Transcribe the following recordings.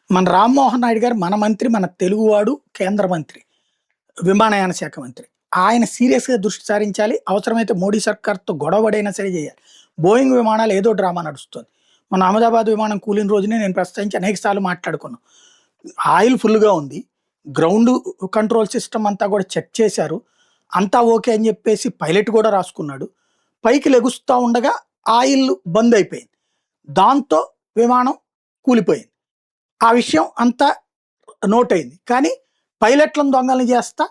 మన రామ్మోహన్ నాయుడు గారు మన మంత్రి, మన తెలుగువాడు, కేంద్ర మంత్రి, విమానయాన శాఖ మంత్రి. ఆయన సీరియస్‌గా దృష్టి సారించాలి. అవసరమైతే మోడీ సర్కార్‌తో గొడవ పడైనా సరే చేయాలి. బోయింగ్ విమానాలు ఏదో డ్రామా నడుస్తుంది. మన అహ్మదాబాద్ విమానం కూలిన రోజునే నేను ప్రస్తావించి అనేక సార్లు మాట్లాడుకున్నాం. ఆయిల్ ఫుల్‌గా ఉంది. గ్రౌండ్ కంట్రోల్ సిస్టమ్ అంతా కూడా చెక్ చేశారు. అంతా ఓకే అని చెప్పేసి పైలట్ కూడా రాసుకున్నాడు. పైకి లెగుస్తా ఉండగా ఆయిల్ బంద్ అయిపోయింది. దాంతో విమానం కూలిపోయింది. ఆ విషయం అంతా నోట్ అయింది. కానీ పైలట్లను దొంగల్ని చేస్తా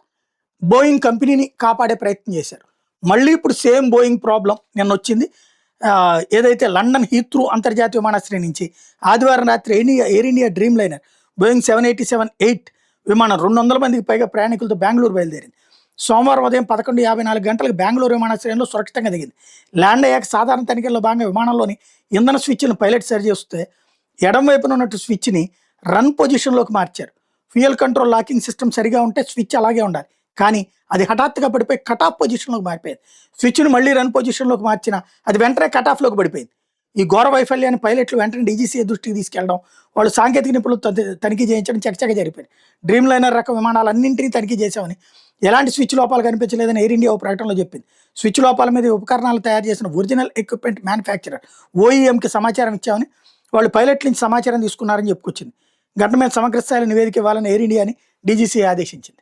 బోయింగ్ కంపెనీని కాపాడే ప్రయత్నం చేశారు. మళ్ళీ ఇప్పుడు సేమ్ బోయింగ్ ప్రాబ్లం నిన్నొచ్చింది. ఏదైతే లండన్ హీత్రూ అంతర్జాతీయ విమానాశ్రయం నుంచి ఆదివారం రాత్రి air India dream liner Boeing 787-8 విమానం 200 మందికి పైగా ప్రయాణికులతో బెంగళూరు బయలుదేరింది. సోమవారం ఉదయం 11:54 గంటలకు బెంగళూరు విమానాశ్రయంలో సురక్షితంగా దిగింది. ల్యాండ్ అయ్యాక సాధారణ తనిఖీల్లో భాగంగా విమానంలోని ఇంధన స్విచ్లను పైలట్ సరిచేస్తే ఎడం వైపున ఉన్నట్టు స్విచ్ని రన్ పొజిషన్లోకి మార్చారు. ఫ్యూయల్ కంట్రోల్ లాకింగ్ సిస్టమ్ సరిగా ఉంటే స్విచ్ అలాగే ఉండాలి. కానీ అది హఠాత్తుగా పడిపోయి కట్ ఆఫ్ పొజిషన్లోకి మారిపోయింది. స్విచ్ను మళ్ళీ రన్ పొజిషన్లోకి మార్చినా అది వెంటనే కట్ ఆఫ్లోకి పడిపోయింది. ఈ ఘోర వైఫల్యాన్ని పైలట్లు వెంటనే డీజీసీఏ దృష్టికి తీసుకెళ్లడం, వాళ్ళు సాంకేతిక నిపుణులు తనిఖీ చేయించడం చకచక జరిపోయింది. డ్రీమ్ లైనర్ రకం విమానాలన్నింటినీ తనిఖీ చేశామని, ఎలాంటి స్విచ్ లోపాలు కనిపించలేదని ఎయిర్ ఇండియా ఓ ప్రకటనలో చెప్పింది. స్విచ్ లోపాల మీద ఉపకరణాలు తయారు చేసిన ఒరిజినల్ ఎక్విప్మెంట్ మ్యానుఫ్యాక్చరర్ ఓఈఎంకి సమాచారం ఇచ్చామని, వాళ్ళు పైలట్ల నుంచి సమాచారం తీసుకున్నారని చెప్పుకొచ్చింది. ఘటన మీద సమగ్ర స్థాయిలో నివేదిక ఇవ్వాలని ఎయిర్ ఇండియాని డీజీసీఏ ఆదేశించింది.